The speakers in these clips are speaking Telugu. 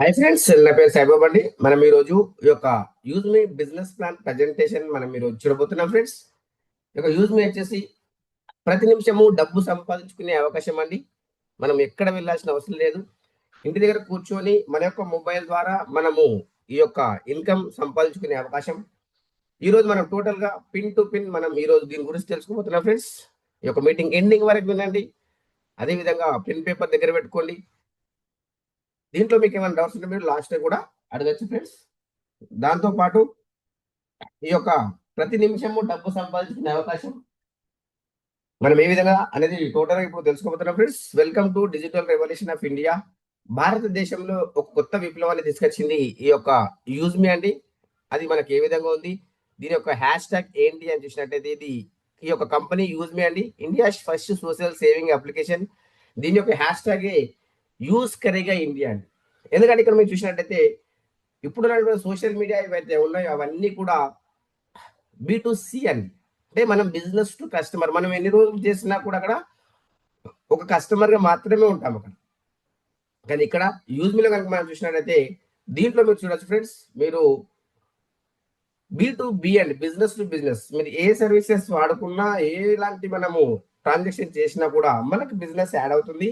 హాయ్ ఫ్రెండ్స్, నా పేరు సాయిబాబా అండి. మనం ఈరోజు ఈ యొక్క యూజ్ మీ బిజినెస్ ప్లాన్ ప్రజెంటేషన్ మనం ఈరోజు చూడబోతున్నాం ఫ్రెండ్స్. ఈ యొక్క యూజ్ మీ వచ్చేసి ప్రతి నిమిషము డబ్బు సంపాదించుకునే అవకాశం అండి. మనం ఎక్కడ వెళ్ళాల్సిన అవసరం లేదు. ఇంటి దగ్గర కూర్చొని మన యొక్క మొబైల్ ద్వారా మనము ఈ యొక్క ఇన్కమ్ సంపాదించుకునే అవకాశం. ఈరోజు మనం టోటల్గా పిన్ టు పిన్ మనం ఈరోజు దీని గురించి తెలుసుకోబోతున్నాం ఫ్రెండ్స్. ఈ యొక్క మీటింగ్ ఎండింగ్ వరకు వినండి. అదేవిధంగా పెన్ పేపర్ దగ్గర పెట్టుకోండి. దీంట్లో మీకు ఏమైనా డౌట్స్ ఉంటే మీరు లాస్ట్ కూడా అడగచ్చు ఫ్రెండ్స్. దాంతో పాటు ఈ యొక్క ప్రతి నిమిషము డబ్బు సంపాదించుకునే అవకాశం మనం ఏ విధంగా అనేది టోటల్గా ఇప్పుడు తెలుసుకోబోతున్నాం friends. Welcome to digital revolution of India. భారతదేశంలో ఒక కొత్త విప్లవాన్ని తీసుకొచ్చింది ఈ యొక్క యూజ్ మీ అండి. అది మనకి ఏ విధంగా ఉంది, దీని యొక్క హ్యాష్ ట్యాగ్ ఏంటి అని చూసినట్టయితే ఇది ఈ యొక్క కంపెనీ యూజ్ మీ అండి, India first social saving application. దీని యొక్క హ్యాష్ ట్యాగ్ యూజ్ కరేగా ఇండియా అండి. ఎందుకంటే ఇక్కడ మీరు చూసినట్టయితే ఇప్పుడు సోషల్ మీడియా ఏవైతే ఉన్నాయో అవన్నీ కూడా B2C అండి. అంటే మనం బిజినెస్ టు కస్టమర్. మనం ఎన్ని రోజులు చేసినా కూడా అక్కడ ఒక కస్టమర్గా మాత్రమే ఉంటాం అక్కడ. కానీ ఇక్కడ యూజ్ మీలో కనుక మనం చూసినట్టయితే దీంట్లో మీరు చూడొచ్చు ఫ్రెండ్స్, మీరు B2B అండి, బిజినెస్ టు బిజినెస్. మీరు ఏ సర్వీసెస్ వాడుకున్నా, ఎలాంటి మనము ట్రాన్సాక్షన్ చేసినా కూడా మనకు బిజినెస్ యాడ్ అవుతుంది,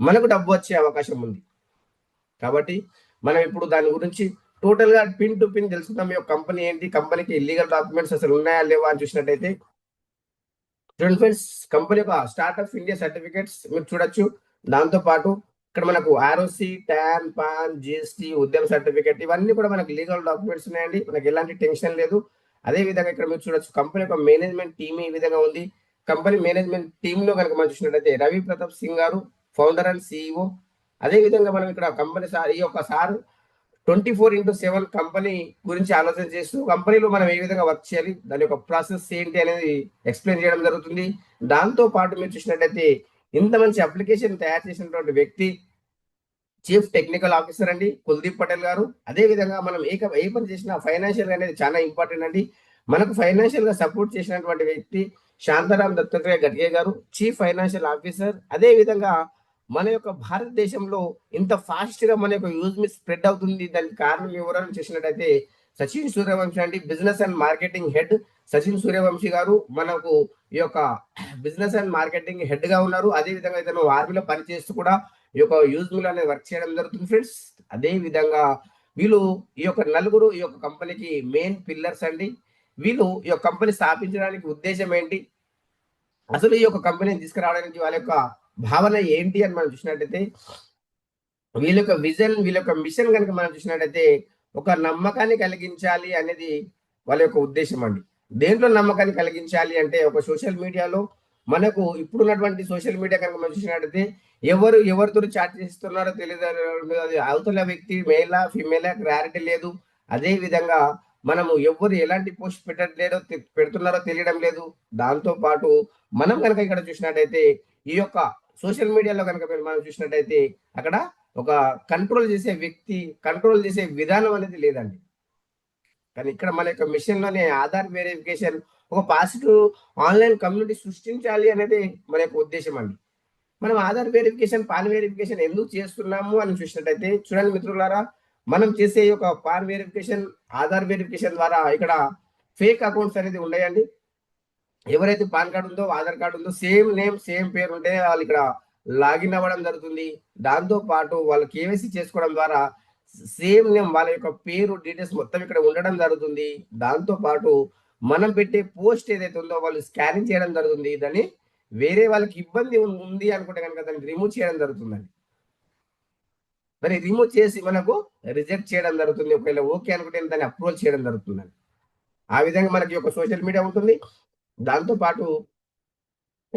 మనకు డబ్బు వచ్చే అవకాశం ఉంది. కాబట్టి మనం ఇప్పుడు దాని గురించి టోటల్గా పిన్ టు పిన్ తెలుసుకుందాం. మీ కంపెనీ ఏంటి, కంపెనీకి ఇల్లీగల్ డాక్యుమెంట్స్ అసలు ఉన్నాయా లేవా అని చూసినట్టయితే చూడండి ఫ్రెండ్స్, కంపెనీ యొక్క స్టార్ట్అప్ ఇండియా సర్టిఫికేట్స్ మీరు చూడొచ్చు. దాంతో పాటు ఇక్కడ మనకు ఆర్ఓసి, ట్యాన్, పాన్, జిఎస్టీ, ఉద్యమ సర్టిఫికేట్ ఇవన్నీ కూడా మనకు లీగల్ డాక్యుమెంట్స్ ఉన్నాయండి. మనకి ఎలాంటి టెన్షన్ లేదు. అదే విధంగా ఇక్కడ మీరు చూడొచ్చు కంపెనీ యొక్క మేనేజ్మెంట్ టీమ్ ఈ విధంగా ఉంది. కంపెనీ మేనేజ్మెంట్ టీమ్ లో కనుక మనం చూసినట్టయితే రవి ప్రతాప్ సింగ్ గారు ఫౌండర్ అండ్ సిఇఓ. అదే విధంగా మనం ఇక్కడ కంపెనీ సార్ ఈ యొక్క సార్ 24/7 కంపెనీ గురించి ఆలోచన చేస్తూ కంపెనీలో మనం ఏ విధంగా వర్క్ చేయాలి, దాని యొక్క ప్రాసెస్ ఏంటి అనేది ఎక్స్ప్లెయిన్ చేయడం జరుగుతుంది. దాంతో పాటు మీరు చూసినట్టయితే ఇంత మంచి అప్లికేషన్ తయారు చేసినటువంటి వ్యక్తి చీఫ్ టెక్నికల్ ఆఫీసర్ అండి కుల్దీప్ పటేల్ గారు. అదే విధంగా మనం ఏ పని చేసినా ఫైనాన్షియల్ అనేది చాలా ఇంపార్టెంట్ అండి. మనకు ఫైనాన్షియల్ గా సపోర్ట్ చేసినటువంటి వ్యక్తి శాంతారాం దత్తాత్రేయ గడ్గే గారు, చీఫ్ ఫైనాన్షియల్ ఆఫీసర్. అదే విధంగా మన యొక్క భారతదేశంలో ఇంత ఫాస్ట్ గా మన యొక్క యూజ్ మీ స్ప్రెడ్ అవుతుంది, దానికి కారణం ఎవరని చూసినట్టయితే సచిన్ సూర్యవంశీ అండి, business and marketing head. Sachin Suryavanshi గారు మనకు ఈ యొక్క బిజినెస్ అండ్ మార్కెటింగ్ హెడ్ గా ఉన్నారు. అదే విధంగా ఇతను ఆర్మీలో పనిచేస్తూ కూడా ఈ యొక్క యూజ్ మీ అనేది వర్క్ చేయడం జరుగుతుంది ఫ్రెండ్స్. అదే విధంగా వీళ్ళు ఈ యొక్క నలుగురు ఈ యొక్క కంపెనీకి మెయిన్ పిల్లర్స్ అండి. వీళ్ళు ఈ యొక్క కంపెనీ స్థాపించడానికి ఉద్దేశం ఏంటి, అసలు ఈ యొక్క కంపెనీని తీసుకురావడానికి వాళ్ళ యొక్క భావన ఏంటి అని మనం చూసినట్టయితే వీళ్ళ యొక్క విజన్, వీళ్ళ యొక్క మిషన్ కనుక మనం చూసినట్టయితే ఒక నమ్మకాన్ని కలిగించాలి అనేది వాళ్ళ యొక్క ఉద్దేశం అండి. దేంట్లో నమ్మకాన్ని కలిగించాలి అంటే ఒక సోషల్ మీడియాలో మనకు ఇప్పుడున్నటువంటి సోషల్ మీడియా కనుక మనం చూసినట్టయితే ఎవరు ఎవరితో చాట్ చేస్తున్నారో తెలియదు, అది అవతల వ్యక్తి మేలా ఫిమేలా క్లారిటీ లేదు. అదే విధంగా మనము ఎవరు ఎలాంటి పోస్ట్ పెట్టట్లేదో పెడుతున్నారో తెలియడం లేదు. దాంతో పాటు మనం కనుక ఇక్కడ చూసినట్టయితే ఈ యొక్క సోషల్ మీడియాలో కనుక మనం చూసినట్టయితే అక్కడ ఒక కంట్రోల్ చేసే వ్యక్తి, కంట్రోల్ చేసే విధానం అనేది లేదండి. కానీ ఇక్కడ మన యొక్క మిషన్ లోనే ఆధార్ వెరిఫికేషన్, ఒక పాజిటివ్ ఆన్లైన్ కమ్యూనిటీ సృష్టించాలి అనేది మన యొక్క ఉద్దేశం అండి. మనం ఆధార్ వెరిఫికేషన్, పాన్ వెరిఫికేషన్ ఎందుకు చేస్తున్నాము అని చూసినట్టయితే చూడండి మిత్రులారా, మనం చేసే ఒక పాన్ వెరిఫికేషన్, ఆధార్ వెరిఫికేషన్ ద్వారా ఇక్కడ ఫేక్ అకౌంట్స్ అనేది ఉన్నాయండి. ఎవరైతే పాన్ కార్డు ఉందో, ఆధార్ కార్డు ఉందో, సేమ్ నేమ్ సేమ్ పేరు ఉంటే వాళ్ళు ఇక్కడ లాగిన్ అవ్వడం జరుగుతుంది. దాంతో పాటు వాళ్ళు కేవైసీ చేసుకోవడం ద్వారా సేమ్ నేమ్ వాళ్ళ యొక్క పేరు డీటెయిల్స్ మొత్తం ఇక్కడ ఉండడం జరుగుతుంది. దాంతో పాటు మనం పెట్టే పోస్ట్ ఏదైతే ఉందో వాళ్ళు స్కానింగ్ చేయడం జరుగుతుంది. దాన్ని వేరే వాళ్ళకి ఇబ్బంది ఉంది అనుకుంటే కనుక దాన్ని రిమూవ్ చేయడం జరుగుతుందండి. దాన్ని రిమూవ్ చేసి మనకు రిజెక్ట్ చేయడం జరుగుతుంది. ఒకవేళ ఓకే అనుకుంటే దాన్ని అప్రూవల్ చేయడం జరుగుతుందండి. ఆ విధంగా మనకి ఒక సోషల్ మీడియా ఉంటుంది. దాంతో పాటు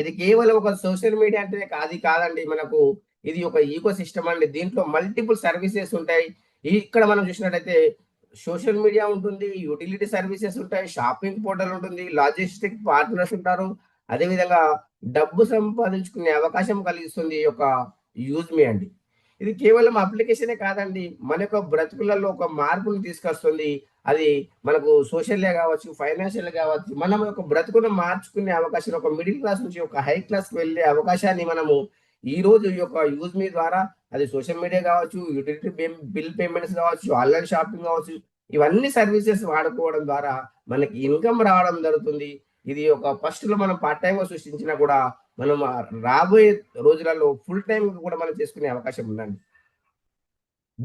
ఇది కేవలం ఒక సోషల్ మీడియా అంటే కాదండి. మనకు ఇది ఒక ఈకో సిస్టమ్ అండి. దీంట్లో మల్టిపుల్ సర్వీసెస్ ఉంటాయి. ఇక్కడ మనం చూసినట్టయితే సోషల్ మీడియా ఉంటుంది, యూటిలిటీ సర్వీసెస్ ఉంటాయి, షాపింగ్ పోర్టల్ ఉంటుంది, లాజిస్టిక్ పార్ట్నర్స్ ఉంటారు. అదేవిధంగా డబ్బు సంపాదించుకునే అవకాశం కలిగిస్తుంది ఈ యొక్క యూజ్ మీ అండి. ఇది కేవలం అప్లికేషనే కాదండి, మన యొక్క బ్రతుకులలో ఒక మార్పుని తీసుకొస్తుంది. అది మనకు సోషల్గా కావచ్చు, ఫైనాన్షియల్ కావచ్చు, మనం యొక్క బ్రతుకును మార్చుకునే అవకాశం, ఒక మిడిల్ క్లాస్ నుంచి ఒక హై క్లాస్కి వెళ్ళే అవకాశాన్ని మనము ఈ రోజు ఈ యొక్క యూజ్ మీ ద్వారా అది సోషల్ మీడియా కావచ్చు, యూటిలిటీ బిల్ పేమెంట్స్ కావచ్చు, ఆన్లైన్ షాపింగ్ కావచ్చు, ఇవన్నీ సర్వీసెస్ వాడుకోవడం ద్వారా మనకి ఇన్కమ్ రావడం జరుగుతుంది. ఇది ఒక ఫస్ట్ లో మనం పార్ట్ టైం గా సృష్టించినా కూడా మనం రాబోయే రోజులలో ఫుల్ టైం కూడా మనం చేసుకునే అవకాశం ఉందండి.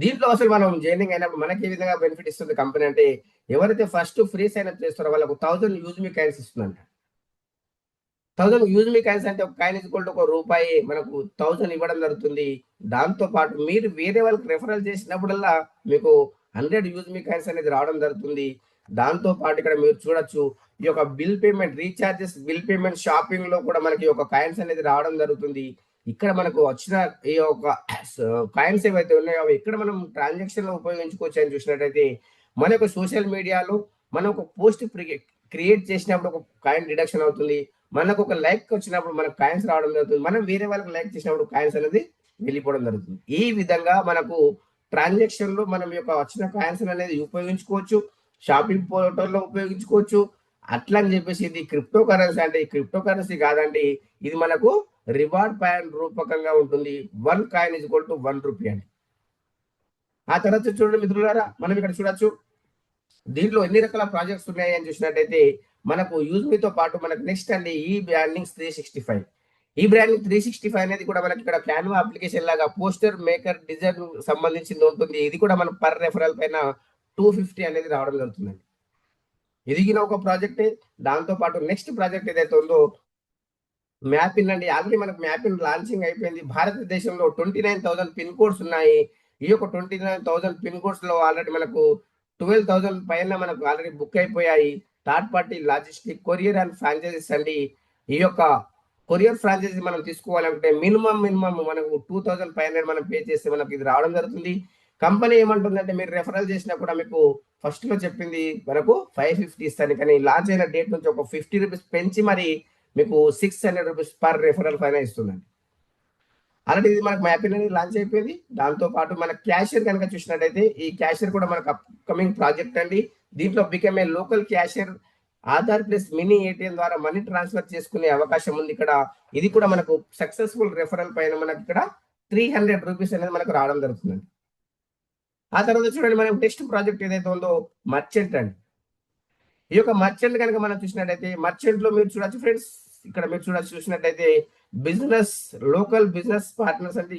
దీంట్లో అసలు మనం జాయినింగ్ అయినప్పుడు మనకి ఏ విధంగా బెనిఫిట్ ఇస్తుంది కంపెనీ అంటే, ఎవరైతే ఫస్ట్ ఫ్రీ సైన్ అప్ చేస్తారో వాళ్ళకు 1000 యూజ్ మీ కాయిన్స్ ఇస్తుందంట. 1000 యూజ్ మీ కాయిన్స్ అంటే ఒక కాయిన్ ఈక్వల్ టు రూపాయి మనకు 1000 ఇవ్వడం జరుగుతుంది. దాంతో పాటు మీరు వేరే వాళ్ళకి రెఫరల్ చేసినప్పుడల్లా మీకు 100 యూజ్ మీ కాయిన్స్ అనేది రావడం జరుగుతుంది. దాంతో పాటు ఇక్కడ మీరు చూడొచ్చు, ఈ యొక్క bill payment, recharges, bill payment, shopping లో కూడా మనకి ఒక కాయిన్స్ అనేది రావడం జరుగుతుంది. ఇక్కడ మనకు వచ్చిన ఈ యొక్క కాయిన్స్ ఏవైతే ఉన్నాయో అవి ఇక్కడ మనం ట్రాన్సాక్షన్ లో ఉపయోగించుకోవచ్చు అని చూసినట్టయితే, మన యొక్క సోషల్ మీడియాలో మనం ఒక పోస్ట్ క్రియేట్ చేసినప్పుడు ఒక కాయిన్ డిడక్షన్ అవుతుంది. మనకు ఒక లైక్ వచ్చినప్పుడు మనకు కాయిన్స్ రావడం జరుగుతుంది. మనం వేరే వాళ్ళకి లైక్ చేసినప్పుడు కాయిన్స్ అనేది వెళ్ళిపోవడం జరుగుతుంది. ఈ విధంగా మనకు ట్రాన్సాక్షన్ లో మనం యొక్క వచ్చిన కాయిన్స్ అనేది ఉపయోగించుకోవచ్చు, షాపింగ్ పోర్టల్లో ఉపయోగించుకోవచ్చు. అట్లా అని చెప్పేసి ఇది క్రిప్టో కరెన్సీ అంటే క్రిప్టో కరెన్సీ కాదండి, ఇది మనకు రివార్డ్ పాయింట్ రూపకంగా ఉంటుంది. 1 coin is equal to 1 rupee అండి. ఆ తర్వాత చూడండి మిత్రులారా, మనం ఇక్కడ చూడొచ్చు దీంట్లో ఎన్ని రకాల ప్రాజెక్ట్స్ ఉన్నాయి అని చూసినట్టయితే, మనకు యూజ్ మీతో పాటు మనకు నెక్స్ట్ అండి ఈ బ్రాండింగ్స్ 365. ఈ బ్రాండింగ్ 365 అనేది కూడా మనకి ఇక్కడ క్యాన్వా అప్లికేషన్ లాగా పోస్టర్ మేకర్ డిజైన్ సంబంధించింది ఉంటుంది. ఇది కూడా మనం పర్ రెఫరల్ పైన 250 అనేది రావడం జరుగుతుందండి. ఎదిగిన ఒక ప్రాజెక్టే. దాంతో పాటు నెక్స్ట్ ప్రాజెక్ట్ ఏదైతే ఉందో మ్యాపిన్ అండి. ఆల్రెడీ మనకు మ్యాపిన్ లాంచింగ్ అయిపోయింది. భారతదేశంలో 29,000 పిన్ కోడ్స్ ఉన్నాయి. ఈ యొక్క 29,000 పిన్ కోడ్స్ లో ఆల్రెడీ మనకు 12,000 పైన మనకు ఆల్రెడీ బుక్ అయిపోయాయి. Third party logistic, courier and franchisees అండి. ఈ యొక్క కొరియర్ ఫ్రాంచైజీ మనం తీసుకోవాలంటే మినిమం మనకు 2,500 మనం పే చేస్తే మనకు ఇది రావడం జరుగుతుంది. కంపెనీ ఏమంటుందంటే మీరు రెఫరల్ చేసినా కూడా మీకు ఫస్ట్ లో చెప్పింది మనకు 550 ఇస్తాను, కానీ లాంచ్ అయిన డేట్ నుంచి ఒక 50 రూపీస్ పెంచి మరి మీకు 600 రూపీస్ పర్ రెఫరల్ పైన ఇస్తుందండి. ఆల్రెడీ ఇది మనకు మ్యాపింగ్ అనేది లాంచ్ అయిపోయింది. దాంతో పాటు మన క్యాషియర్ కనుక చూసినట్టయితే, ఈ క్యాషియర్ కూడా మనకు అప్కమింగ్ ప్రాజెక్ట్ అండి. దీంట్లో become a local cashier, Aadhaar plus mini ATM ద్వారా మనీ ట్రాన్స్ఫర్ చేసుకునే అవకాశం ఉంది ఇక్కడ. ఇది కూడా మనకు సక్సెస్ఫుల్ రెఫరల్ పైన మనకి ఇక్కడ 300 రూపీస్ అనేది మనకు రావడం జరుగుతుందండి. ఆ తర్వాత చూడండి మనం నెక్స్ట్ ప్రాజెక్ట్ ఏదైతే ఉందో మర్చెంట్ అండి. ఈ యొక్క మర్చెంట్ కనుక మనం చూసినట్టయితే, మర్చెంట్ లో మీరు చూడొచ్చు ఫ్రెండ్స్, ఇక్కడ మీరు చూసినట్టయితే బిజినెస్, లోకల్ బిజినెస్ పార్ట్నర్స్ అంటే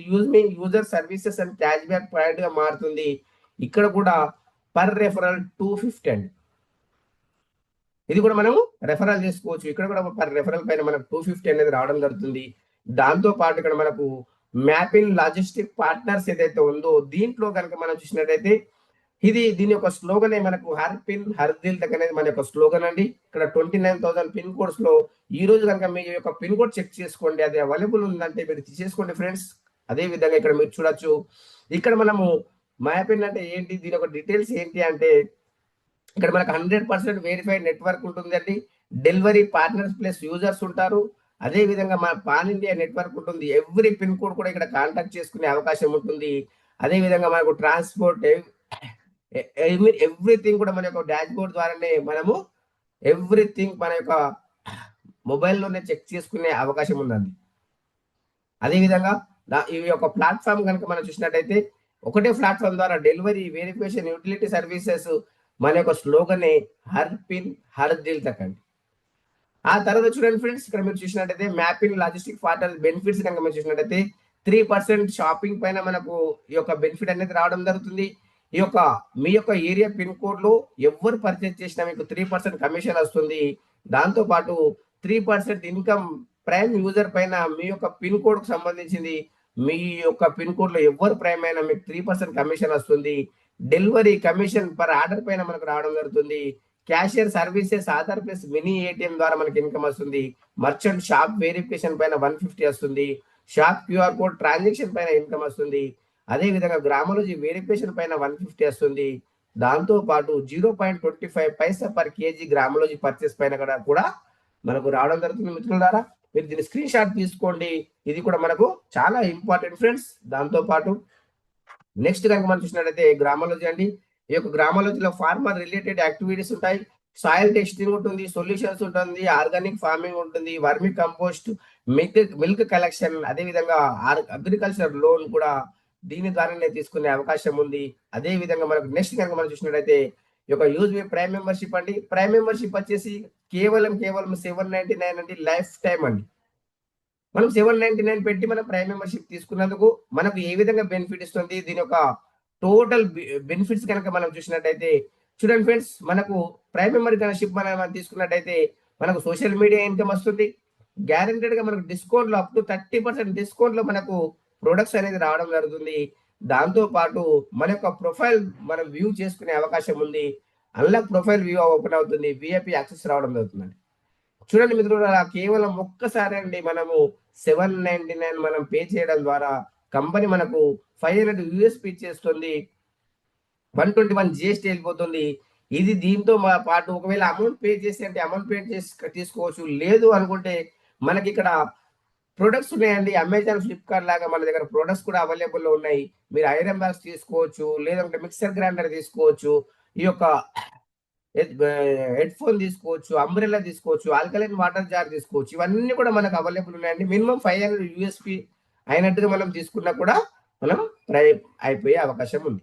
user services and cash back point గా మారుతుంది. ఇక్కడ కూడా పర్ రెఫరల్ 250 అండి. ఇది కూడా మనం రెఫరల్ చేసుకోవచ్చు. ఇక్కడ కూడా పర్ రెఫరల్ పైన మనకు 250 అనేది రావడం జరుగుతుంది. దాంతో పాటు ఇక్కడ మనకు మ్యాపింగ్ లాజిస్టిక్ పార్ట్నర్స్ ఏదైతే ఉందో దీంట్లో కనుక మనం చూసినట్టయితే, దీని యొక్క స్లోగన్ మనకు హర్ పిన్ హర్ దిల్ తక్ అనేది మన యొక్క స్లోగన్ అండి. ఇక్కడ 29,000 పిన్ కోడ్స్ లో ఈ రోజు కనుక మీ యొక్క పిన్ కోడ్ చెక్ చేసుకోండి, అది అవైలబుల్ ఉందంటే మీరు తీసేసుకోండి ఫ్రెండ్స్. అదే విధంగా ఇక్కడ మీరు చూడొచ్చు, ఇక్కడ మనము మ్యాపిన్ అంటే ఏంటి, దీని యొక్క డీటెయిల్స్ ఏంటి అంటే, ఇక్కడ మనకు 100% వెరిఫైడ్ నెట్వర్క్ ఉంటుందండి. డెలివరీ పార్ట్నర్స్ ప్లస్ యూజర్స్ ఉంటారు. అదే విధంగా మన పాన్ ఇండియా నెట్వర్క్ ఉంటుంది. ఎవ్రీ పిన్ కోడ్ కూడా ఇక్కడ కాంటాక్ట్ చేసుకునే అవకాశం ఉంటుంది. అదే విధంగా మనకు ట్రాన్స్పోర్ట్, ఎవ్రీథింగ్ కూడా మన యొక్క డాష్ బోర్డ్ ద్వారానే మనము ఎవ్రీథింగ్ మన యొక్క మొబైల్లోనే చెక్ చేసుకునే అవకాశం ఉందండి. అదేవిధంగా ఈ యొక్క ప్లాట్ఫామ్ కనుక మనం చూసినట్టయితే, ఒకటే ప్లాట్ఫామ్ ద్వారా డెలివరీ, వెరిఫికేషన్, యూటిలిటీ సర్వీసెస్ మన యొక్క స్లోగనే హర్ పిన్ హర్ దిల్ తక్ అండి. ఆ తర్వాత చూడండి ఫ్రెండ్స్, ఇక్కడ మీరు చూసినట్టయితే మ్యాపింగ్ లాజిస్టిక్ పార్ట్నర్ బెనిఫిట్స్ కనుక మీరు చూసినట్టయితే 3% షాపింగ్ పైన మనకు ఈ యొక్క బెనిఫిట్ అనేది రావడం జరుగుతుంది. ఈ యొక్క మీ యొక్క ఏరియా పిన్ కోడ్ లో ఎవరు పర్చేజ్ చేసినా మీకు 3% కమిషన్ వస్తుంది. దాంతో పాటు 3% ఇన్కమ్ ప్రైమ్ యూజర్ పైన మీ యొక్క పిన్ కోడ్ కు సంబంధించింది, మీ యొక్క పిన్ కోడ్ లో ఎవరు ప్రైమ్ అయినా మీకు 3% కమిషన్ వస్తుంది. డెలివరీ కమిషన్ పర్ ఆర్డర్ పైన మనకు రావడం జరుగుతుంది. Cashier services, Aadhaar plus mini ATM ద్వారా మనకి ఇన్కమ్ వస్తుంది. మర్చెంట్ షాప్ వెరిఫికేషన్ పైన 150 వస్తుంది. షాప్ క్యూఆర్ కోడ్ ట్రాన్సాక్షన్ పైన ఇన్కమ్ వస్తుంది. అదే విధంగా గ్రామాలజీ వెరిఫికేషన్ పైన 150 వస్తుంది. దాంతో పాటు 0.25 పైసా పర్ కేజీ గ్రామాలజీ పర్చేస్ పైన కూడా మనకు రావడం జరుగుతుంది. మిత్రులారా, మీరు దీన్ని స్క్రీన్ షాట్ తీసుకోండి. ఇది కూడా మనకు చాలా ఇంపార్టెంట్ ఫ్రెండ్స్. దాంతో పాటు నెక్స్ట్ కనుక మనం చూసినట్లయితే గ్రామాలజీ అండి. ఈ యొక్క గ్రామాలజీలో ఫార్మర్ రిలేటెడ్ యాక్టివిటీస్ ఉంటాయి. సాయిల్ టెస్టింగ్ ఉంటుంది, సొల్యూషన్స్ ఉంటుంది, ఆర్గానిక్ ఫార్మింగ్ ఉంటుంది, వర్మి కంపోస్ట్, మిల్క్ కలెక్షన్, అదే విధంగా అగ్రికల్చర్ లోన్ కూడా దీని ద్వారానే తీసుకునే అవకాశం ఉంది. అదే విధంగా మనకు నెక్స్ట్ కనుక మనం చూసినట్టయితే ఈ యొక్క యూజ్ ప్రైమ్ మెంబర్షిప్ అండి. ప్రైమ్ మెంబర్షిప్ వచ్చేసి కేవలం 799 అండి, లైఫ్ టైం అండి. మనం 799 పెట్టి మనం ప్రైమ్ మెంబర్షిప్ తీసుకున్నందుకు మనకు ఏ విధంగా బెనిఫిట్ ఇస్తుంది, దీని యొక్క టోటల్ బెనిఫిట్స్ కనుక మనం చూసినట్టయితే చూడండి ఫ్రెండ్స్, మనకు ప్రైమ్ మెంబర్షిప్ మనం తీసుకున్నట్టయితే మనకు సోషల్ మీడియా ఇన్కమ్ వస్తుంది. గ్యారెంటెడ్ గా మనకు డిస్కౌంట్ లో అప్ టు 30% డిస్కౌంట్ లో మనకు ప్రొడక్ట్స్ అనేది రావడం జరుగుతుంది. దాంతో పాటు మన యొక్క ప్రొఫైల్ మనం వ్యూ చేసుకునే అవకాశం ఉంది. అన్లాక్ ప్రొఫైల్ వ్యూ ఓపెన్ అవుతుంది, విఐపి యాక్సెస్ రావడం జరుగుతుందండి. చూడండి మిత్రులారా, కేవలం ఒక్కసారి అండి మనము 799 మనం పే చేయడం ద్వారా కంపెనీ మనకు 500 యూఎస్పీ ఇచ్చేస్తుంది, 121 జిఎస్టీ వెళ్ళిపోతుంది. ఇది దీంతో పాటు ఒకవేళ అమౌంట్ పే చేసి అంటే అమౌంట్ పే చేసి తీసుకోవచ్చు. లేదు అనుకుంటే మనకి ఇక్కడ ప్రొడక్ట్స్ ఉన్నాయండి. అమెజాన్, ఫ్లిప్కార్ట్ లాగా మన దగ్గర ప్రొడక్ట్స్ కూడా అవైలబుల్ లో ఉన్నాయి. మీరు ఐరన్ బాక్స్ తీసుకోవచ్చు, లేదంటే మిక్సర్ గ్రైండర్ తీసుకోవచ్చు, ఈ యొక్క హెడ్ ఫోన్ తీసుకోవచ్చు, అంబ్రెల్లా తీసుకోవచ్చు, ఆల్కలైన్ వాటర్ జార్ తీసుకోవచ్చు. ఇవన్నీ కూడా మనకు అవైలబుల్ ఉన్నాయండి. మినిమం 500 యూఎస్పీ అయినట్టుగా మనం తీసుకున్నా కూడా మనం అయిపోయే అవకాశం ఉంది.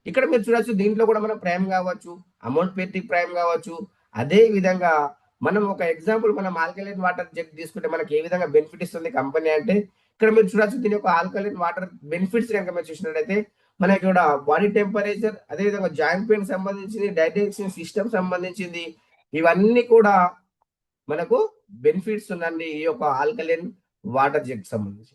ఇక్కడ మీరు చూడొచ్చు, దీంట్లో కూడా మనం ప్రైమ్ కావచ్చు, అమౌంట్ పెట్టి ప్రైమ్ కావచ్చు. అదే విధంగా మనం ఒక ఎగ్జాంపుల్ మనం ఆల్కలైన్ వాటర్ జగ్ తీసుకుంటే మనకి ఏ విధంగా బెనిఫిట్ ఇస్తుంది కంపెనీ అంటే, ఇక్కడ మీరు చూడొచ్చు దీని యొక్క ఆల్కలైన్ వాటర్ బెనిఫిట్స్ కనుక మీరు చూసినట్టయితే మనకి కూడా బాడీ టెంపరేచర్, అదేవిధంగా జాయింట్ పెయిన్ సంబంధించింది, డైజెషన్ సిస్టమ్ సంబంధించింది, ఇవన్నీ కూడా మనకు బెనిఫిట్స్ ఉందండి ఈ యొక్క ఆల్కలైన్ వాటర్ జగ్ సంబంధించి.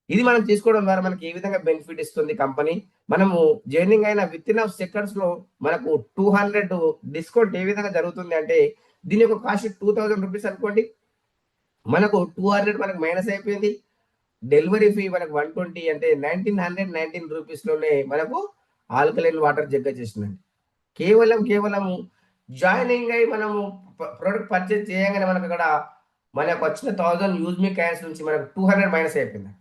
ఇది మనం తీసుకోవడం ద్వారా మనకి ఏ విధంగా బెనిఫిట్ ఇస్తుంది కంపెనీ, మనము జర్నింగ్ అయిన విత్ ఇన్ సెకండ్స్ లో మనకు 200 డిస్కౌంట్ ఏ విధంగా జరుగుతుంది అంటే, దీని యొక్క కాస్ట్ 2000 రూపీస్ అనుకోండి, మనకు 200 మనకు మైనస్ అయిపోయింది. డెలివరీ ఫీ మనకు 120 అంటే 1919 రూపీస్ లోనే మనకు ఆల్కలైన్ వాటర్ జగ్ వచ్చేసిందండి. కేవలం జాయినింగ్ అయ్యి మనము ప్రోడక్ట్ పర్చేజ్ చేయగానే మనకు అక్కడ మనకు వచ్చిన 1000 యూజ్ మీ కాయిన్స్ నుంచి మనకు 200 మైనస్ అయిపోయింది.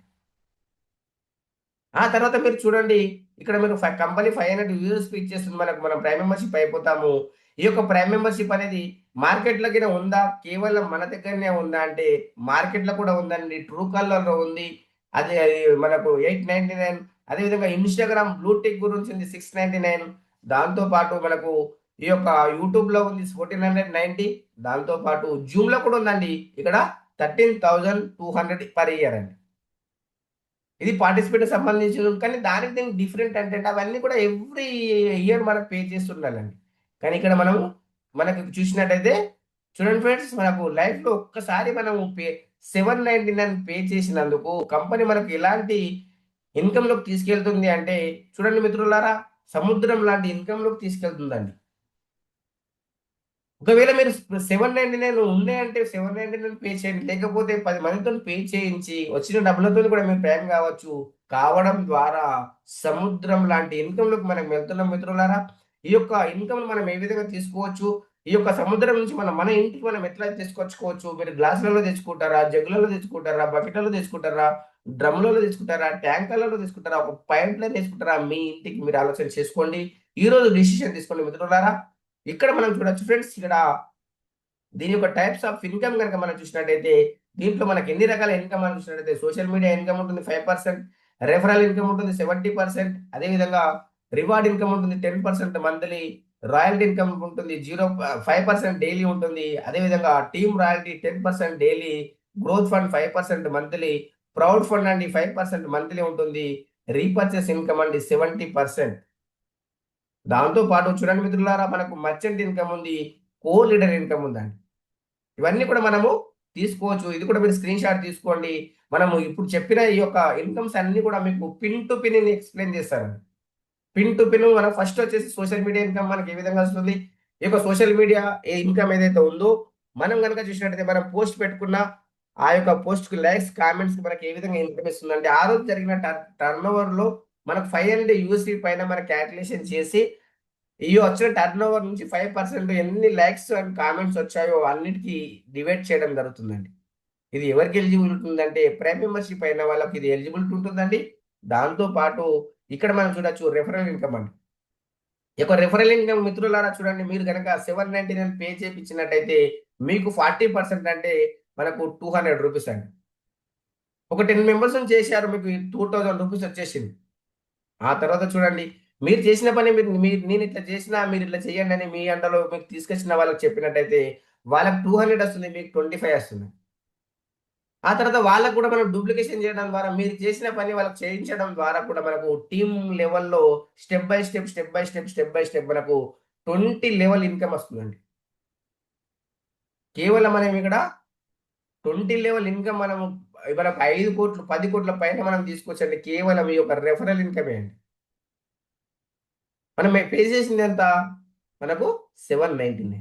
ఆ తర్వాత మీరు చూడండి, ఇక్కడ మీరు కంపెనీ 500 యూఎస్పీ ఇచ్చేస్తుంది మనకు, మనం ప్రైమ్ మెంబర్షిప్ అయిపోతాము. ఈ యొక్క ప్రైమ్ మెంబర్షిప్ అనేది మార్కెట్‌లోకినే ఉందా? కేవలం మన దగ్గరనే ఉందా అంటే మార్కెట్‌లో కూడా ఉందండి. ట్రూ కాలర్‌లో ఉంది. అది మనకు 899. అదేవిధంగా ఇన్‌స్టాగ్రామ్ బ్లూ టిక్ గురించి ఉంది 699. దాంతో పాటు మనకు ఈ యొక్క యూట్యూబ్‌లో ఉంది 1490. దాంతో పాటు జూమ్‌లో కూడా ఉందండి. ఇక్కడ 13,200 పర్ ఇయర్ అండి. ఇది పార్టిసిపేట్ సంబంధించి, కానీ దానికి దీనికి డిఫరెంట్ అంటే అవన్నీ కూడా ఎవ్రీ ఇయర్ మనం పే చేస్తుండాలండి. కానీ ఇక్కడ మనం మనకు చూసినట్టయితే చూడండి ఫ్రెండ్స్, మనకు లైఫ్‌లో ఒక్కసారి మనము 799 పే చేసినందుకు కంపెనీ మనకు ఎలాంటి ఇన్‌కమ్‌లోకి తీసుకెళ్తుంది అంటే చూడండి మిత్రులారా, సముద్రం లాంటి ఇన్‌కమ్‌లోకి తీసుకెళ్తుందండి. ఒకవేళ మీరు 799 ఉన్నాయంటే 799 పే చేయండి. లేకపోతే 10 మందితోని పే చేయించి వచ్చిన డబ్బులతోని కూడా మీరు ప్రైమ్ కావచ్చు. కావడం ద్వారా సముద్రం లాంటి ఇన్‌కమ్‌లోకి మనం వెళ్తున్నాం మిత్రులారా. ఈ యొక్క ఇన్‌కమ్‌ని మనం ఏ విధంగా తీసుకోవచ్చు? ఈ యొక్క సముద్రం నుంచి మన ఇంటికి మనం ఎట్లా తీసుకొచ్చుకోవచ్చు? మీరు గ్లాసులలో తెచ్చుకుంటారా? జగ్గులలో తెచ్చుకుంటారా? బకెట్లలో తెచ్చుకుంటారా? డ్రమ్‌లలో తెచ్చుకుంటారా? ట్యాంకర్‌లలో తీసుకుంటారా? ఒక పైప్‌లైన్ తీసుకుంటారా? మీ ఇంటికి మీరు ఆలోచన చేసుకోండి. ఈరోజు డిసిషన్ తీసుకోండి మిత్రులారా. ఇక్కడ మనం చూడొచ్చు ఫ్రెండ్స్, ఇక్కడ దీని యొక్క టైప్స్ ఆఫ్ ఇన్కమ్ కనుక మనం చూసినట్టయితే దీంట్లో మనకి ఎన్ని రకాల ఇన్కమ్ మనం చూసినట్టయితే సోషల్ మీడియా ఇన్కమ్ ఉంటుంది 5%, రెఫరల్ ఇన్కమ్ ఉంటుంది 70%, అదేవిధంగా రివార్డ్ ఇన్కమ్ ఉంటుంది 10% మంత్లీ, రాయల్టీ ఇన్కమ్ ఉంటుంది 5% డైలీ ఉంటుంది, అదేవిధంగా team royalty 10% daily, growth fund 5% monthly, proud fund అండి 5% మంత్లీ ఉంటుంది, రీపర్చేస్ ఇన్కమ్ అండి 70%. దాంతో పాటు చూడండి మిత్రులారా, మనకు మర్చెంట్ ఇన్కమ్ ఉంది, కో లీడర్ ఇన్కమ్ ఉందండి. ఇవన్నీ కూడా మనము తీసుకోవచ్చు. ఇది కూడా మీరు స్క్రీన్ షాట్ తీసుకోండి. మనము ఇప్పుడు చెప్పిన ఈ యొక్క ఇన్కమ్స్ అన్ని కూడా మీకు పిన్ టు పిన్ ఎక్స్‌ప్లెయిన్ చేస్తానండి. పిన్ టు పిన్ మనం ఫస్ట్ వచ్చేసి సోషల్ మీడియా ఇన్కమ్ మనకి ఏ విధంగా వస్తుంది? ఈ యొక్క సోషల్ మీడియా ఇన్కమ్ ఏదైతే ఉందో, మనం గనక చూసినట్టయితే మనం పోస్ట్ పెట్టుకున్న ఆ యొక్క పోస్ట్‌కి లైక్స్, కామెంట్స్‌కి మనకి ఏ విధంగా ఇన్కమ్ ఇస్తుందంటే, ఆ రోజు జరిగిన టర్నోవర్‌లో మనకు 500 యూఎస్‌డీ పైన మనం క్యాలిక్యులేషన్ చేసి ఈ వచ్చిన టర్నోవర్ నుంచి 5% ఎన్ని లైక్స్ అండ్ కామెంట్స్ వచ్చాయో అన్నిటికి డివైడ్ చేయడం జరుగుతుందండి. ఇది ఎవరికి ఎలిజిబుల్ ఉంటుందంటే ప్రైమ్ మెంబర్‌షిప్ అయిన వాళ్ళకి ఇది ఎలిజిబిలిటీ ఉంటుందండి. దాంతో పాటు ఇక్కడ మనం చూడొచ్చు రెఫరల్ ఇన్కమ్ అండి. ఈ యొక్క రెఫరల్ ఇన్కమ్ మిత్రులారా చూడండి, మీరు గనక 799 పే చేపించినట్టయితే మీకు 40% అంటే మనకు 200 రూపీస్ అండి. ఒక 10 మెంబర్స్‌ని చేశారు, మీకు 2000 రూపీస్ వచ్చేసింది. ఆ తర్వాత చూడండి, మీరు చేసిన పని నేను ఇట్లా చేసినా మీరు ఇట్లా చేయండి అని మీ అండలో మీకు తీసుకొచ్చిన వాళ్ళకి చెప్పినట్టయితే వాళ్ళకి 200 వస్తుంది. మీకు 25 వస్తుంది. ఆ తర్వాత వాళ్ళకి కూడా మనం డూప్లికేషన్ చేయడం ద్వారా మీరు చేసిన పని వాళ్ళకి చేయించడం ద్వారా కూడా మనకు టీమ్ లెవెల్‌లో స్టెప్ బై స్టెప్ మనకు 20 లెవెల్ ఇన్‌కమ్ వస్తుందండి. కేవలం మనం ఇక్కడ 20 లెవెల్ ఇన్‌కమ్ మనము మనకు 5,00,00,000, 10,00,00,000 పైన మనం తీసుకోవచ్చండి. కేవలం ఈ యొక్క రెఫరల్ ఇన్‌కమే అండి. మనం పే చేసిందెంత? మనకు 799.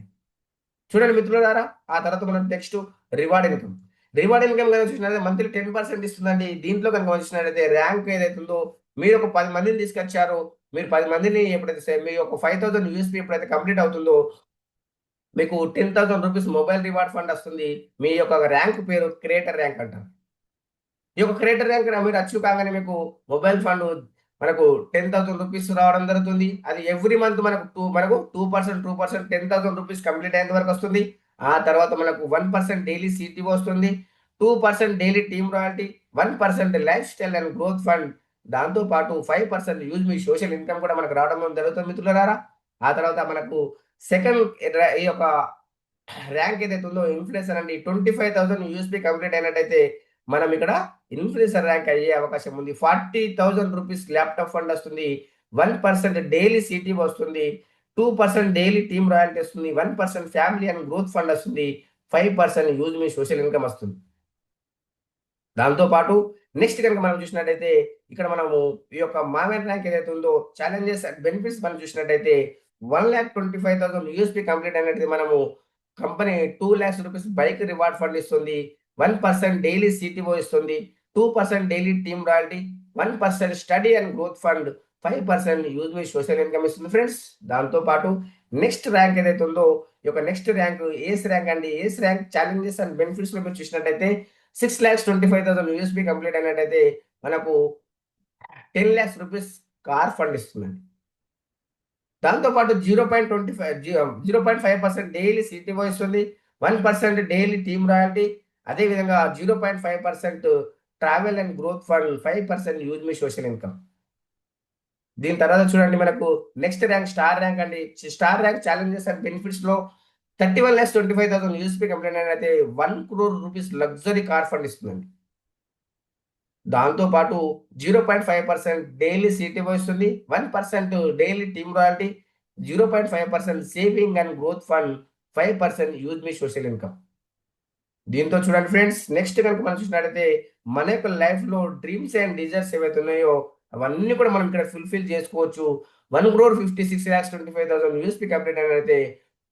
చూడండి మిత్రులారా, ఆ తర్వాత మనం next reward income. Reward income గనుక చూసినట్లయితే మంత్లీ 10% ఇస్తుందండి. దీంట్లో గనుక చూసినట్లయితే ర్యాంక్ ఏదైతే ఉందో మీరు ఒక 10 మందిని తీసుకొచ్చారు. మీరు 10 మందిని ఎప్పుడైతే మీ యొక్క 5,000 యూఎస్‌పీ ఎప్పుడైతే కంప్లీట్ అవుతుందో మీకు రూ. 10,000 మొబైల్ రివార్డ్ ఫండ్ వస్తుంది. మీ యొక్క ర్యాంక్ పేరు క్రియేటర్ ర్యాంక్ అంటారు. ఈ యొక్క క్రియేటర్ ర్యాంక్ మీరు అచీవ్ కాగానే మీకు మొబైల్ ఫండ్ మనకు రూ. 10,000 రావడం జరుగుతుంది. అది ఎవ్రీ మంత్ మనకు 2% 10,000 రూపీస్ కంప్లీట్ అయ్యేంత వరకు వస్తుంది. ఆ తర్వాత మనకు 1% డైలీ సిటిఓ వస్తుంది. 2% daily team royalty, 1% life style and growth fund. దాంతో పాటు 5% యూజ్ మీ సోషల్ ఇన్‌కమ్ కూడా మనకు రావడం జరుగుతుంది మిత్రులారా. ఆ తర్వాత మనకు సెకండ్ ఈ యొక్క ర్యాంక్ ఏదైతే ఉందో ఇన్‌ఫ్లుయెన్సర్ అండి. 25,000 యూఎస్‌పీ కంప్లీట్ అయినట్టయితే మనం ఇక్కడ ఇన్‌ఫ్లుయెన్సర్ ర్యాంక్ అయ్యే అవకాశం ఉంది. 40,000 రూపీస్ ల్యాప్‌టాప్ ఫండ్ వస్తుంది. 1% డైలీ సిటీ వస్తుంది. 2% డైలీ టీమ్ రాయల్టీ వస్తుంది. 1% ఫ్యామిలీ అండ్ గ్రోత్ ఫండ్ వస్తుంది. 5% యూజ్ మీ సోషల్ ఇన్‌కమ్ వస్తుంది. దాంతో పాటు నెక్స్ట్ గనుక మనం చూసినట్టయితే ఇక్కడ మనము ఈ యొక్క మావెన్ ర్యాంక్ ఏదైతే ఉందో ఛాలెంజెస్ అండ్ బెనిఫిట్స్ మనం చూసినట్టయితే 1,25,000 యూఎస్‌పీ కంప్లీట్ అయినట్టయితే మనము company 2,00,000 rupees bike reward fund ఇస్తుంది. 1% డైలీ సిటిఓ ఇస్తుంది. 2% daily team royalty, 1% study and growth fund, 5% use me social income ఇస్తుంది ఫ్రెండ్స్. దాంతో పాటు నెక్స్ట్ ర్యాంక్ ఏదైతే ఉందో ఈ యొక్క నెక్స్ట్ ర్యాంక్ ఏస్ ర్యాంక్ అండి. ఏస్ ర్యాంక్ ఛాలెంజెస్ అండ్ బెనిఫిట్స్‌లో మీరు చూసినట్టయితే 6,25,000 యూఎస్‌బీ కంప్లీట్ అయినట్టయితే మనకు 10,00,000 రూపీస్ కార్ ఫండ్ ఇస్తుందండి. దాంతో పాటు 0.5% డైలీ సిటిఓ ఇస్తుంది. 1% డైలీ టీమ్ రాయల్టీ. అదే విధంగా 0.5% travel and growth fund, 5% use me social income. దీని తర్వాత చూడండి మనకు నెక్స్ట్ ర్యాంక్ స్టార్ ర్యాంక్ అండి. స్టార్ ర్యాంక్ ఛాలెంజెస్ అండ్ బెనిఫిట్స్‌లో 31,25,000 యూఎస్‌బీ కంప్లీట్ అయినట్టయితే 1,00,00,000 రూపీస్ లగ్జరీ కార్ ఫండ్ ఇస్తుందండి. దాంతో పాటు 0.5% డైలీ సిటిఓ ఇస్తుంది. 1% daily team royalty, 0.5% saving and growth fund, 5% use me social income. దీంతో చూడండి ఫ్రెండ్స్, నెక్స్ట్ గనుక మనం చూసినట్టయితే మన యొక్క లైఫ్‌లో డ్రీమ్స్ అండ్ డిజైర్స్ ఏవైతే ఉన్నాయో అవన్నీ కూడా మనం ఇక్కడ ఫుల్‌ఫిల్ చేసుకోవచ్చు. 1,56,25,000 యూఎస్‌పీ కంప్లీట్ అయినట్టయితే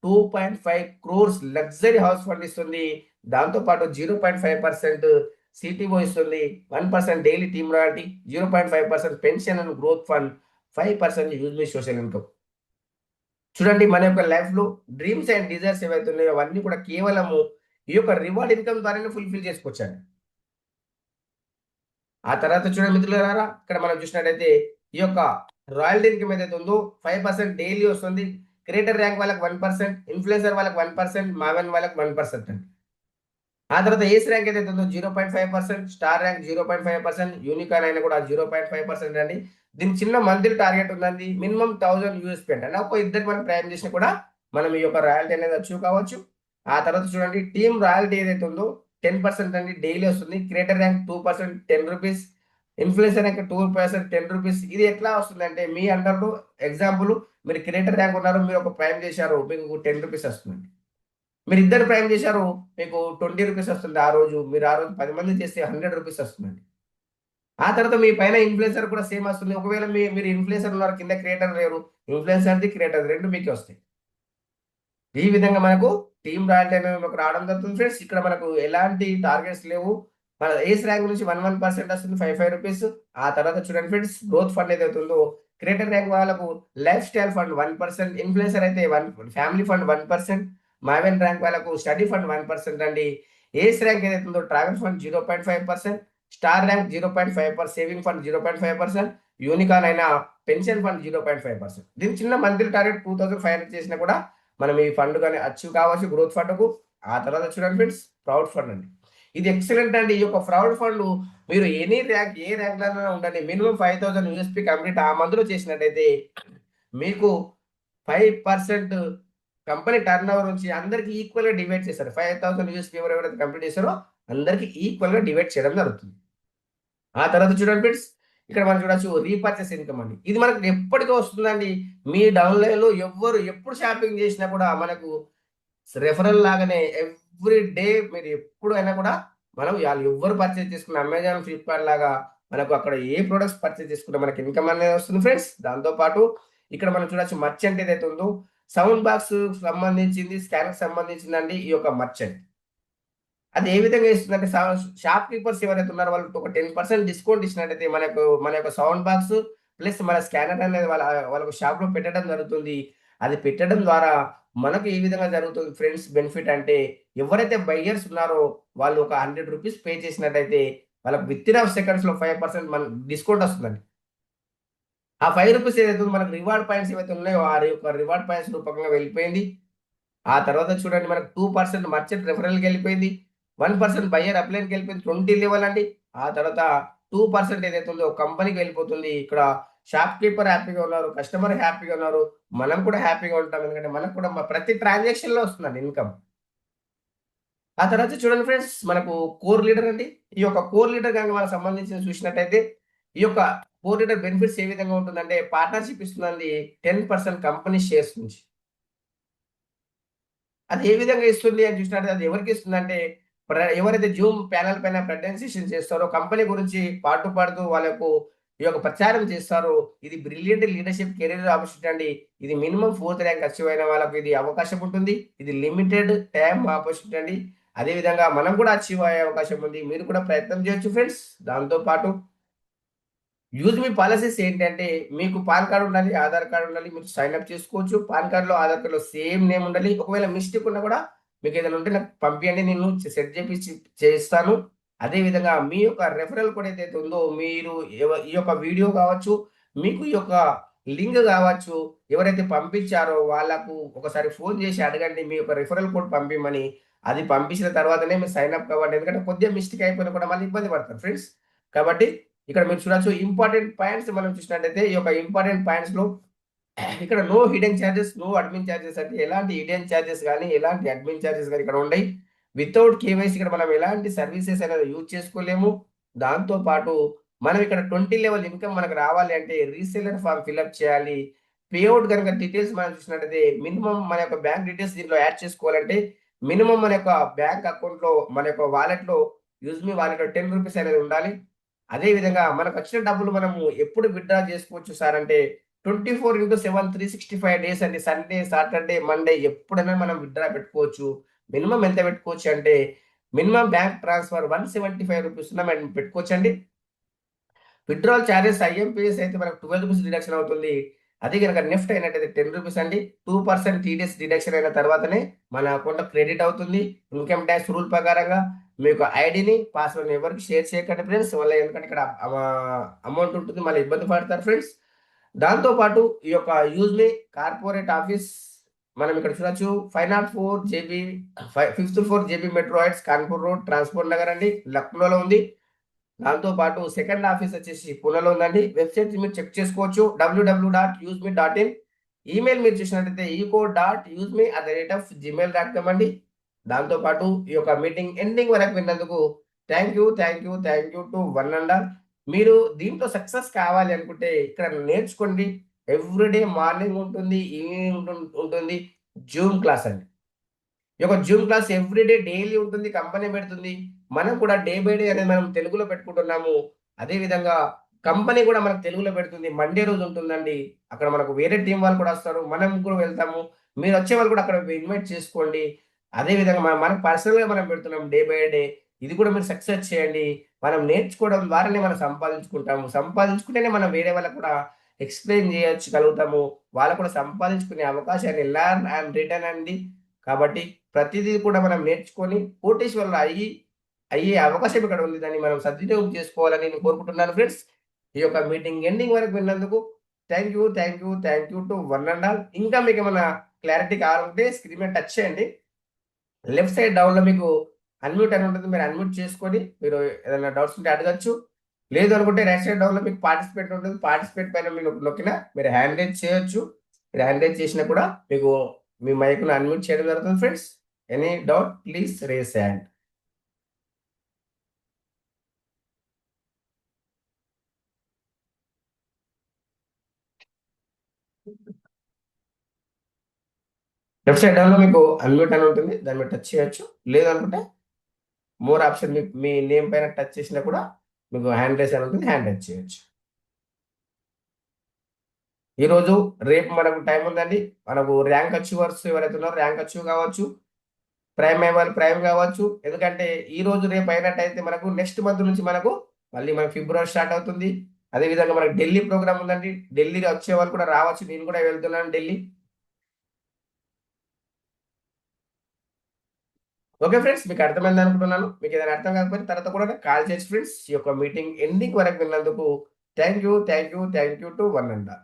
2.5 క్రోర్స్ లగ్జరీ హౌస్ ఫండ్ ఇస్తుంది. దాంతో పాటు 0.5% సిటిఓ ఇస్తుంది. 1% daily team royalty, 0.5% pension and growth fund, 5% use me social income. చూడండి మన యొక్క లైఫ్‌లో డ్రీమ్స్ అండ్ డిజైర్స్ ఏవైతే ఉన్నాయో అవన్నీ కూడా కేవలము ఈ యొక్క రివార్డ్ ఇన్‌కమ్ ద్వారానే ఫుల్‌ఫిల్ చేసుకోవచ్చండి. ఆ తర్వాత చూడండి మిత్రులారా, ఇక్కడ మనం చూసినట్టయితే ఈ యొక్క రాయల్టీ ఇన్‌కమ్ ఏదైతే ఉందో 5% డైలీ వస్తుంది. క్రియేటర్ ర్యాంక్ వాళ్ళకి 1%, ఇన్‌ఫ్లుయెన్సర్ వాళ్ళకి 1%, మావెన్ వాళ్ళకి 1% అండి. ఆ తర్వాత ఏస్ ర్యాంక్ ఏదైతే ఉందో 0.5%, స్టార్ ర్యాంక్ 0.5%, యూనికార్న్ అయినా కూడా 0.5% అండి. దీనికి చిన్న మంత్లీ టార్గెట్ ఉందండి. మినిమమ్ 1000 యూఎస్‌పీ అండి. అంటే ఒక ఇద్దరికి మనం ప్రయాణం చేసినా కూడా మనం ఈ యొక్క రాయల్టీ అనేది అచీవ్ కావచ్చు. ఆ తర్వాత చూడండి టీమ్ రాయల్టీ ఏదైతే ఉందో 10% అండి డైలీ వస్తుంది. క్రియేటర్ ర్యాంక్ 2% రూ. 10, ఇన్‌ఫ్లుయెన్సర్ ర్యాంక్ 2% రూ. 10. ఇది ఎట్లా వస్తుందంటే మీ అండర్‌లో ఎగ్జాంపుల్ మీరు క్రియేటర్ ర్యాంక్ ఉన్నారు. మీరు ఒక ప్రైమ్ చేశారు. మీకు రూ. 10 వస్తుందండి. మీరిద్దరు ప్రైమ్ చేశారు. మీకు రూ. 20 వస్తుంది ఆ రోజు. మీరు ఆ రోజు 10 మందిని చేస్తే రూ. 100 వస్తుందండి. ఆ తర్వాత మీ పైన ఇన్‌ఫ్లుయెన్సర్ కూడా సేమ్ వస్తుంది. ఒకవేళ మీరు ఇన్‌ఫ్లుయెన్సర్ ఉన్నారు. కింద క్రియేటర్ లేరు. ఇన్‌ఫ్లుయెన్సర్‌ది, క్రియేటర్‌ది 2 మీకే వస్తాయి. ఈ విధంగా మనకు టీమ్ రాయల్టీ అనేది మనకు రావడం జరుగుతుంది ఫ్రెండ్స్. ఇక్కడ మనకు ఎలాంటి టార్గెట్స్ లేవు. మన ఏస్ ర్యాంక్ నుంచి 1% వస్తుంది. రూ. 5 ఆ తర్వాత చూడండి ఫ్రెండ్స్, గ్రోత్ ఫండ్ ఏదైతే ఉందో క్రియేటర్ ర్యాంక్ వాళ్ళకు లైఫ్ స్టైల్ ఫండ్ 1%, ఇన్‌ఫ్లుయెన్సర్ అయితే ఫ్యామిలీ ఫండ్ 1%, మావెన్ ర్యాంక్ వాళ్ళకు స్టడీ ఫండ్ 1% అండి. ఏస్ ర్యాంక్ ఏదైతే ఉందో travel fund 0.5%, star rank 0.5%, saving fund 0.5%, unicorn అయిన పెన్షన్ ఫండ్ 0.5%. దీనికి చిన్న మంత్లీ టార్గెట్ 2,500 చేసినా కూడా మనం ఈ ఫండ్ గాని అచీవ్ కావచ్చు గ్రోత్ ఫండ్‌కు. ఆ తర్వాత చూడండి ఫ్రెండ్స్, ప్రౌడ్ ఫండ్ అండి. ఇది ఎక్సలెంట్ అండి. ఈ యొక్క ఫ్రాడ్ ఫండ్ మీరు ఎనీ ర్యాంక్ ఏ ర్యాంక్‌లో ఉండండి. మినిమమ్ 5000 యూఎస్‌పీ కంప్లీట్ ఆ మంత్‌లో చేసినట్టయితే మీకు 5% కంపెనీ టర్నోవర్ నుంచి అందరికి ఈక్వల్‌గా డివైడ్ చేస్తారు. 5000 యూఎస్‌పీ ఎవరెవరైతే కంప్లీట్ చేసారో అందరికి ఈక్వల్‌గా డివైడ్ చేయడం జరుగుతుంది. ఆ తర్వాత చూడండి ఫ్రెండ్స్, ఇక్కడ మనం చూడొచ్చు రీపర్చేస్ ఇన్‌కమ్ అండి. ఇది మనకు ఎప్పటికి వస్తుందండి. మీ డౌన్‌లైన్‌లో ఎవ్వరు ఎప్పుడు షాపింగ్ చేసినా కూడా మనకు రెఫరల్ లాగానే ఎవ్రీ డే మీరు ఎప్పుడైనా కూడా మనం ఆళ్ళు ఎవ్వరు పర్చేజ్ చేసుకున్న అమెజాన్, ఫ్లిప్‌కార్ట్ లాగా మనకు అక్కడ ఏ ప్రొడక్ట్స్ పర్చేజ్ చేసుకున్నా మనకి ఇన్‌కమ్ అనేది వస్తుంది ఫ్రెండ్స్. దాంతో పాటు ఇక్కడ మనం చూడొచ్చు మర్చెంట్ ఏదైతే ఉందో సౌండ్ బాక్స్ సంబంధించింది, స్కానర్‌కి సంబంధించిందండి ఈ యొక్క మర్చెంట్. అది ఏ విధంగా ఇస్తుందంటే షాప్ కీపర్స్ ఎవరైతే ఉన్నారో వాళ్ళకి ఒక 10% డిస్కౌంట్ ఇచ్చినట్టయితే మన యొక్క సౌండ్ బాక్స్ ప్లస్ మన స్కానర్ అనేది వాళ్ళకు షాప్‌లో పెట్టడం జరుగుతుంది. అది పెట్టడం ద్వారా మనకు ఏ విధంగా జరుగుతుంది ఫ్రెండ్స్ బెనిఫిట్ అంటే ఎవరైతే బయ్యర్స్ ఉన్నారో వాళ్ళు ఒక రూ. 100 పే చేసినట్టయితే వాళ్ళకి వితిన్ హాఫ్ సెకండ్స్‌లో 5% డిస్కౌంట్ వస్తుందండి. ఆ రూ. 5 ఏదైతే ఉందో మనకు రివార్డ్ పాయింట్స్ ఏవైతే ఉన్నాయో ఆ యొక్క రివార్డ్ పాయింట్స్ రూపకంగా వెళ్ళిపోయింది. ఆ తర్వాత చూడండి మనకు 2% మర్చెంట్ రిఫరల్‌కెళ్ళిపోయింది. 1% బయ్యర్ అప్లైన్‌కెళ్ళిపోయింది. 20 లెవెల్ అండి. ఆ తర్వాత 2% ఏదైతే ఉందో కంపెనీకి వెళ్ళిపోతుంది. ఇక్కడ షాప్ కీపర్ హ్యాపీగా ఉన్నారు. కస్టమర్ హ్యాపీగా ఉన్నారు. మనం కూడా హ్యాపీగా ఉంటాం. ఎందుకంటే మనకు కూడా ప్రతి ట్రాన్సాక్షన్‌లో వస్తుందండి ఇన్‌కమ్. ఆ తర్వాత చూడండి ఫ్రెండ్స్ మనకు కోర్ లీడర్ అండి. ఈ యొక్క కోర్ లీడర్ గనుక మనకు సంబంధించి చూసినట్టయితే ఈ యొక్క కోర్ లీడర్ బెనిఫిట్స్ ఏ విధంగా ఉంటుందంటే పార్ట్నర్‌షిప్ ఇస్తుందండి 10% కంపెనీ షేర్స్ నుంచి. అది ఏ విధంగా ఇస్తుంది అని చూసినట్టయితే అది ఎవరికిస్తుందంటే, ఎవరైతే జూమ్ ప్యానెల్ పైన ప్రజెంటేషన్ చేస్తారో, కంపెనీ గురించి పాడుతూ వాళ్ళకు ఈ యొక్క ప్రచారం చేస్తారో, ఇది బ్రిలియంట్ లీడర్‌షిప్ కెరియర్ ఆపర్చునిటీ అండి. ఇది మినిమమ్ 4థ్ ర్యాంక్ అచీవ్ అయిన వాళ్ళకి ఇది అవకాశం ఉంటుంది. ఇది లిమిటెడ్ టైమ్ ఆపర్చునిటీ అండి. అదే విధంగా మనం కూడా అచీవ్ అయ్యే అవకాశం ఉంది. మీరు కూడా ప్రయత్నం చేయొచ్చు ఫ్రెండ్స్. దాంతో పాటు యూజ్ మీ పాలిసీస్ ఏంటంటే, మీకు పాన్ కార్డ్ ఉండాలి, ఆధార్ కార్డ్ ఉండాలి. మీరు సైన్ అప్ చేసుకోవచ్చు. పాన్ కార్డ్‌లో, ఆధార్ కార్డ్‌లో సేమ్ నేమ్ ఉండాలి. ఒకవేళ మిస్టేక్ ఉన్నా కూడా మీకేదైనా ఉంటే నాకు పంపియండి. నేను సెట్ చేపిచ్చి చేస్తాను. అదే విధంగా మీ యొక్క రెఫరల్ కోడ్ ఏదైతే ఉందో, మీరు ఈ యొక్క వీడియో కావచ్చు, మీకు ఈ యొక్క లింక్ కావచ్చు, ఎవరైతే పంపించారో వాళ్ళకు ఒకసారి ఫోన్ చేసి అడగండి. మీ యొక్క రిఫరల్ కోడ్ పంపిమని. అది పంపించిన తర్వాతనే మీరు సైన్ అప్ కావండి. ఎందుకంటే కొద్దిగా మిస్టేక్ అయిపోయినా కూడా మళ్ళీ ఇబ్బంది పడతారు ఫ్రెండ్స్. కాబట్టి ఇక్కడ మీరు చూడొచ్చు ఇంపార్టెంట్ పాయింట్స్ మనం చూసినట్టయితే ఈ యొక్క ఇంపార్టెంట్ పాయింట్స్‌లో ఇక్కడ no hidden charges, no admin charges అంటే ఎలాంటి హిడెన్ చార్జెస్ గాని, ఎలాంటి అడ్మిన్ చార్జెస్ గాని ఇక్కడ ఉండయి. వితౌట్ కేవైసీ ఇక్కడ మనం ఎలాంటి సర్వీసెస్ అనేది యూజ్ చేసుకోలేము. దాంతో పాటు మనం ఇక్కడ 20 లెవెల్ ఇన్‌కమ్ మనకు రావాలి అంటే రీసెల్లర్ ఫార్మ్ ఫిలప్ చేయాలి. పేఔట్ గనుక డీటెయిల్స్ మనం చూసినట్టయితే మినిమమ్ మన యొక్క బ్యాంక్ డీటెయిల్స్ దీంట్లో యాడ్ చేసుకోవాలంటే మినిమమ్ మన యొక్క బ్యాంక్ అకౌంట్‌లో మన యొక్క వాలెట్‌లో యూజ్ మీ వాలెట్‌లో రూ. 10 అనేది ఉండాలి. అదే విధంగా మనకొచ్చిన డబ్బులు మనము ఎప్పుడు విత్‌డ్రా చేసుకోవచ్చు సార్ అంటే 24/7 365 డేస్ అండి. సండే, సాటర్‌డే, మండే ఎప్పుడైనా మనం విత్‌డ్రా పెట్టుకోవచ్చు. మినిమమ్ ఎంత పెట్టుకోవచ్చు అంటే మినిమమ్ బ్యాంక్ ట్రాన్స్‌ఫర్ రూ. 175 ఉన్న మనం పెట్టుకోవచ్చండి. విత్‌డ్రావల్ చార్జెస్ ఐఎంపీఎస్ అయితే మనకు రూ. 12 డిడక్షన్ అవుతుంది. అదే గనక నెఫ్ట్ అయినట్టయితే రూ. 10 అండి. 2% టీడీఎస్ డిడక్షన్ అయిన తర్వాతనే మన అకౌంట్‌లో క్రెడిట్ అవుతుంది. ఇన్‌కమ్ టాక్స్ రూల్ ప్రకారంగా మీకు ఐడీని, పాస్‌వర్డ్‌ని ఎవరికీ షేర్ చేయకండి ఫ్రెండ్స్. ఎందుకంటే ఇక్కడ అమౌంట్ ఉంటుంది. మళ్ళీ ఇబ్బంది పడతారు ఫ్రెండ్స్. దాంతో పాటు ఈ యొక్క యూజ్‌మి కార్పొరేట్ ఆఫీస్ మనం ఇక్కడ చూడొచ్చు 504 JB 5th floor JB metro heights Kanpur road, transport Nagar అండి. లక్నోలో ఉంది. దాంతో పాటు సెకండ్ ఆఫీస్ వచ్చేసి పూణేలో ఉందండి. వెబ్‌సైట్ మీరు చెక్ చేసుకోవచ్చు. www.useme.in. ఈమెయిల్ మీరు చూసినట్టయితే eco.useme@gmail.com అండి. దాంతో పాటు ఈ యొక్క మీటింగ్ ఎండింగ్ వరకు విన్నందుకు thank you to one and all. మీరు దీంట్లో సక్సెస్ కావాలి అనుకుంటే ఇక్కడ నేర్చుకోండి. ఎవ్రీడే మార్నింగ్ ఉంటుంది, ఈవినింగ్ ఉంటుంది. జూమ్ క్లాస్ అండి. ఈ యొక్క జూమ్ క్లాస్ ఎవ్రీడే డైలీ ఉంటుంది. కంపెనీ పెడుతుంది. మనం కూడా డే బై డే అనేది మనం తెలుగులో పెట్టుకుంటున్నాము. అదే విధంగా కంపెనీ కూడా మనకు తెలుగులో పెడుతుంది. మండే రోజు ఉంటుందండి. అక్కడ మనకు వేరే టీమ్ వాళ్ళు కూడా వస్తారు. మనం కూడా వెళ్తాము. మీరొచ్చే వాళ్ళు కూడా అక్కడ ఇన్వైట్ చేసుకోండి. అదే విధంగా మనకు పర్సనల్‌గా మనం పెడుతున్నాం డే బై డే. ఇది కూడా మీరు సక్సెస్ చేయండి. మనం నేర్చుకోవడం ద్వారానే మనం సంపాదించుకుంటాము. సంపాదించుకుంటేనే మనం వేరే వాళ్ళకి కూడా ఎక్స్‌ప్లెయిన్ చేయొచ్చు. వాళ్ళు కూడా సంపాదించుకునే అవకాశాన్ని లెర్న్ అండ్ రిటర్న్ అండి. కాబట్టి ప్రతిదీ కూడా మనం నేర్చుకొని కోటీశ్వరులు అయ్యే అవకాశం ఇక్కడ ఉంది. దాన్ని మనం సద్వినియోగం చేసుకోవాలని నేను కోరుకుంటున్నాను ఫ్రెండ్స్. ఈ యొక్క మీటింగ్ ఎండింగ్ వరకు విన్నందుకు thank you to one and all. ఇంకా మీకేమన్నా క్లారిటీ కావాలంటే స్క్రీన్ మీద టచ్ చేయండి. లెఫ్ట్ సైడ్ డౌన్‌లో మీకు అన్మ్యూట్ అని ఉంటుంది. మీరు అన్మ్యూట్ చేసుకొని మీరు ఏదైనా డౌట్స్ ఉంటే అడగచ్చు. లేదు అనుకుంటే రైట్ సైడ్ డౌన్లో మీకు పార్టిసిపేట్ ఉంటుంది. పార్టిసిపేట్ పైన మీరు నొక్కినా మీరు హ్యాండ్ రైజ్ చేయొచ్చు. మీరు హ్యాండ్ రైజ్ చేసినా కూడా మీకు మీ మైక్ను అన్మ్యూట్ చేయడం జరుగుతుంది friends. Any doubt please raise hand. Left side డౌన్లో మీకు అన్మ్యూట్ అని ఉంటుంది. దాన్ని మీరు టచ్ చేయొచ్చు. లేదు అనుకుంటే మోర్ ఆప్షన్ మీ నేమ్ పైన టచ్ చేసినా కూడా మీకు హ్యాండ్ రైజ్ అని ఉంటుంది. హ్యాండ్ రైజ్ చేయొచ్చు. ఈరోజు రేపు మనకు టైం ఉందండి. మనకు ర్యాంక్ అచీవర్స్ ఎవరైతే ఉన్నారో ర్యాంక్ అచీవ్ కావచ్చు, ప్రైమ్ అయ్యే వాళ్ళు ప్రైమ్ కావచ్చు. ఎందుకంటే ఈ రోజు రేపు అయినట్టయితే మనకు నెక్స్ట్ మంత్ నుంచి మనకు మళ్ళీ మనకు ఫిబ్రవరి స్టార్ట్ అవుతుంది. అదేవిధంగా మనకు ఢిల్లీ ప్రోగ్రామ్ ఉందండి. ఢిల్లీ వచ్చే వాళ్ళు కూడా రావచ్చు. నేను కూడా వెళ్తున్నాను ఢిల్లీ. ఓకే ఫ్రెండ్స్, మీకు అర్థమైంది అనుకుంటున్నాను. మీకు ఏదైనా అర్థం కాకపోతే తర్వాత కూడా నాకు కాల్ చేసి ఫ్రెండ్స్ ఈ యొక్క మీటింగ్ ఎండింగ్ వరకు విన్నందుకు thank you to one and all.